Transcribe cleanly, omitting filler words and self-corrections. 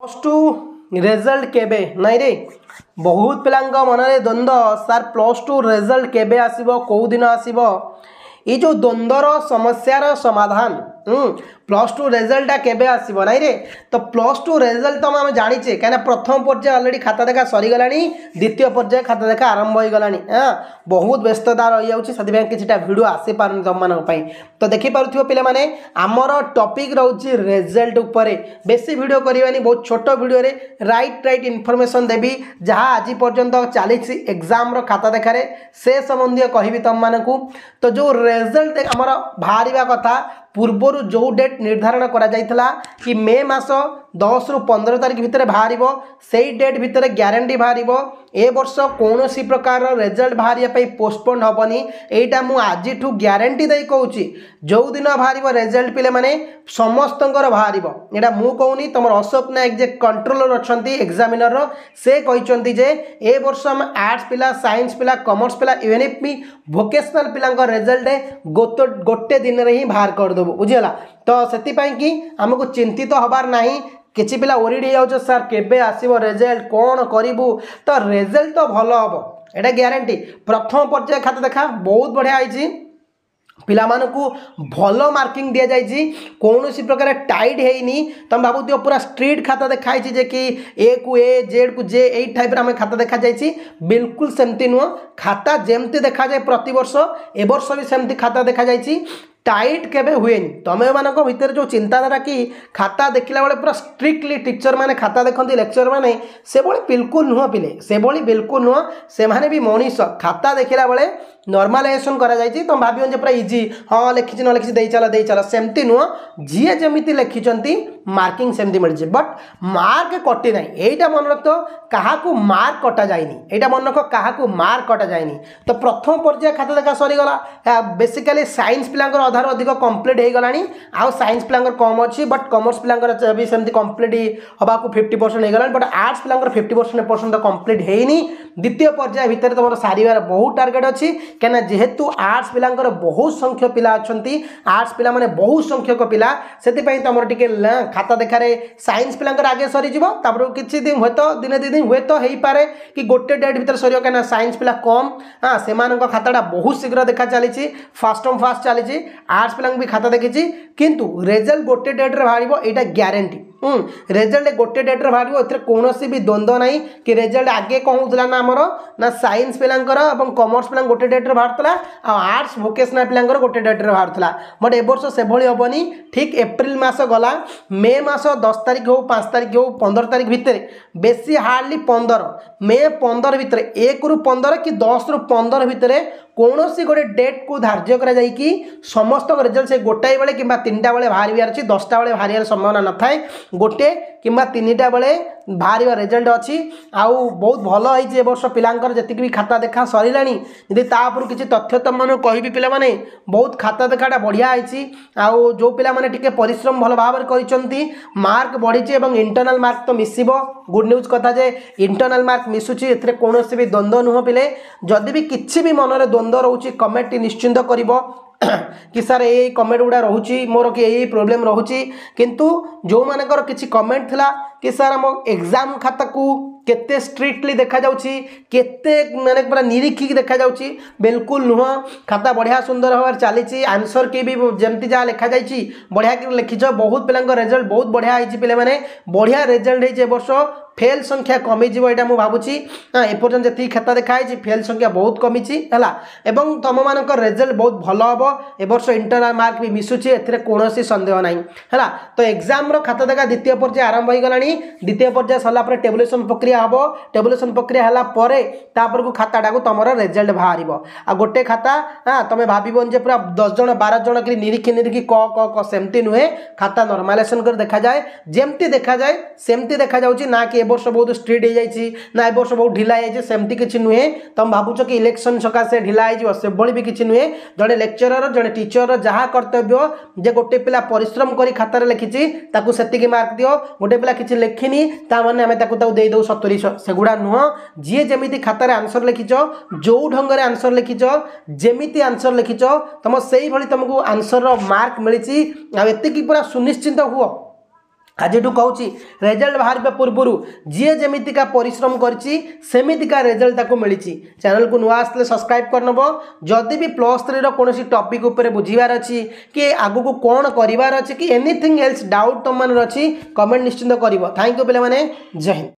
Plus two result केबे नाई रे बहुत पिलांक मनरे द्वंद्व सर प्लस टू रिजल्ट केबे आसीबो को दिन आसीबो ये जो द्वंद्वर समस्यार समाधान प्लस टू रिजल्ट केबे आसीबो नाई रे तो प्लस टू रिजल्ट तो आम जाचे कहीं प्रथम पर्याय अलरेडी खाता देखा सरीगला द्वितीय पर्याय खाता देखा आरंभ हो गलानी बहुत व्यस्तता रही जाऊँगी किसी भिडियो आसी पार तुम तो देखिपे पे आमर टॉपिक रोचे रिजल्ट उपरे बेसी भिडियो करवानी बहुत छोट भिडियो राइट इनफॉरमेशन देवी जहाँ आज पर्यंत चली एग्जाम खाता देखार से संबंधी कहि तुम मानू तो जो रिजल्ट आमर बाहर कथा पूर्वर जो डेट निर्धारण करा जाइथला कि मे मास 10 रु 15 तारीख भितर बाहर से डेट भितर ग्यारंटी बाहर ए वर्ष कौन सी प्रकार रिजल्ट बाहर पोस्टपोन हेनी यहाँ मुझे ग्यारंटी दे कहूँ जो दिन बाहर रिजल्ट पिले माने समस्त बाहर यहाँ मुझे कहूनी तुम अशोक नायक जे कंट्रोलर अच्छा एग्जामिनर से कहते जे ए वर्ष आम आर्ट्स पिला साइंस पिला कॉमर्स पिला इवेन इफ भी वोकेशनल पिला रिजल्ट गोटे दिन में ही बाहर करदेबू बुझीगला तो से कि आमको चिंतित हबार नहीं किसी पिला ओरिड हो सर केबे आसीबो रिजल्ट कौन करिबू तो रिजल्ट तो भल हम एटा ग्यारंटी प्रथम पर्याय खाता देखा बहुत बढ़िया आई पिला मानकू भल मार्किंग दि जाइए कौन सी प्रकार टाइट है तुम भावुथ पूरा स्ट्रीट खाता देखाई जे कि ए को ए जेड को जे यही टाइप आम खाता देखा जाइए बिल्कुल सेमती नुह खाता जमती देखा जाए प्रति वर्ष ए वर्ष भी सेमती खाता देखा जाइए टाइट केबे हुए तुम मानक भितर जो चिंताधारा कि खाता देखला बेले पूरा स्ट्रिक्टली टीचर माने खाता देखती लेक्चर माने से बिल्कुल नुह पिले से बिल्कुल नुह से माने भी मनीष खाता देखला बेले नॉर्मलाइजेशन करा जाइए तुम भाव पूरा इजी हाँ लिखी न लिखी दे चल सेमती नुह जी जमी लिखिं मार्किंग सेमती मिली बट मार्क कटि ना यहीटा मन रख क्या मार्क कटा जाए यहाँ मन रख क्या मार्क कटा जाए तो प्रथम पर्याय खाता देखा सरीगला बेसिकाली साइंस पिलांकर अधार अधिक कंप्लीट हो गला आउ साइंस पिलांकर कम अच्छी बट कॉमर्स पिलांकर भी सेमती कंप्लीट हवा 50% हो गला बट आर्ट्स पिलांकर 50% कंप्लीट होनी द्वितीय पर्याय भितर तुम सारिबार बहुत टार्गेट अच्छी क्या जेहेतु आर्ट्स पिलांकर बहुत संख्यक पिला अच्छी आर्ट्स पिला माने बहुत संख्यक पिला से तुम टिके खाता देखार साइंस पिलांकर आगे सरीज किसी दिन हुए तो दिने दी दिन हुए तो हो पारे कि गोटे डेट भितर सर क्या साइंस पिला कम हाँ से खाताटा बहुत शीघ्र देखा चली फास्ट चली आर्ट्स पिला भी खाता देखी किंतु रिजल्ट गोटे डेट रे बाहर यहाँ ग्यारंटी रिजल्ट गोटे डेट रे बाहर कौन भी द्वंद्व ना कि रिजल्ट आगे कौन होता ना आमर ना साइंस पिलांकर कॉमर्स पिला गोटे डेट रे बाहर आर्ट्स वोकेशनल पिलांकर गोटे डेट रे बाहर बट ए वर्ष से हेनी ठीक एप्रिल मास गला मे मास 10 तारीख हो 5 तारीख हो 15 तारीख भितर बेसी हार्डली 15 मे 15 भितर 1 रु 15 कि 10 रु 15 भितर कौन सी गोटे डेट को धार्य करा जाई कि समस्त रिजल्ट से गोटाए बेले कि 3टा बेले बाहर अच्छी 10टा बेले बाहर संभावना न थाए गोटे कि 3टा बेले बाहर रिजल्ट अच्छी आउ बहुत भल होती ए वर्ष पिलांकर जति भी खाता देखा सरिला यदि तापर किसी तथ्य तुम मैं कहि पिला माने बहुत खाता देखाटा बढ़िया होती आउ जो पिला माने टिके परिश्रम भल भाव करिसंती मार्क बढ़ी और इंटरनल मार्क तो मिसिबो गुड न्यूज कथा जे इंटरनल मार्क मिसुची एथिरे कोनोसी भी द्वंद्व नुह पिले जदि भी किछि भी मनरे द्वंद्व रोची कमेंट निश्चिंत करिवो कि सर ये कमेंट गुड़ा रोची मोर कि यही प्रोब्लेम रोची किंतु जो मानकर किसी कमेंट थिला कि सर आम एग्जाम खाता को केते स्ट्रिक्टली देखा जाउची केते माने पूरा निरीक्षिक देखा जाउची बिल्कुल नुह खाता बढ़िया सुंदर भाव चली आंसर के भी जमती जहाँ लिखा जाइए बढ़िया कि लिखिछ बहुत पिला रिजल्ट बहुत बढ़िया होती पे मैंने बढ़िया रिजल्ट हो वर्ष फेल संख्या कमिज यहाँ मुझे भावुची एपर्तन जी खाता देखाई फेल संख्या बहुत कमी है तुम मान रिजल्ट बहुत भल हम ए वर्ष इंटरनल मार्क भी मिसुची कौन सन्देह ना है तो एग्जाम खाता देखा द्वितीय पर्याय आरंभ हो गला द्वितीय पर्याय सरला टेबुलेसन प्रक्रिया हम टेबुलेसन प्रक्रिया है को खाताटा को तुम रिजल्ट बाहर आ गोटे खाता तुम भावन जे पूरा 10 जन 12 जन कि निरीक्षी क सेमती नुहे खाता नॉर्मलाइजेशन कर देखा जाए जमती देखा जाए सेमती देखा जाउची ना कि ए वर्ष बहुत स्ट्रिक्ट हो जाए ना ए वर्ष बहुत ढिला हो सेमती किसी नुहे तुम भावुच कि इलेक्शन सकाशे ढिला हो से भी किसी नुहे जड़े लेक्चरर जड़े टीचर जहाँ कर्तव्य जे गोटे पिला परिश्रम कर खातार लिखिची ताकू सेतिकी मार्क दियो गोटे पिला किसी लिखिनी ताने आम दे दौ 70 सेगुड़ा नुह जी जमी खातार आंसर लिखिच जो ढंग से आंसर लिखिच जमी आंसर लिखिच तुम से तुमको आंसर मार्क मिली एति पूरा सुनिश्चिंत हुआ आज कहूँ रेजल्ट बाहर पूर्वर जी जमीतिका परिश्रम करमितिका रेजल्ट ताको मिली। चैनल को नुआ आसले सब्सक्राइब करनब। जदि भी +3 कौन टॉपिक उपर बुझीबार अच्छी कि आगु को कौन करार अच्छी कि एनीथिंग एल्स डाउट तुम मन अच्छी कमेंट निश्चिंत कर। थैंक यू पे जय हिंद।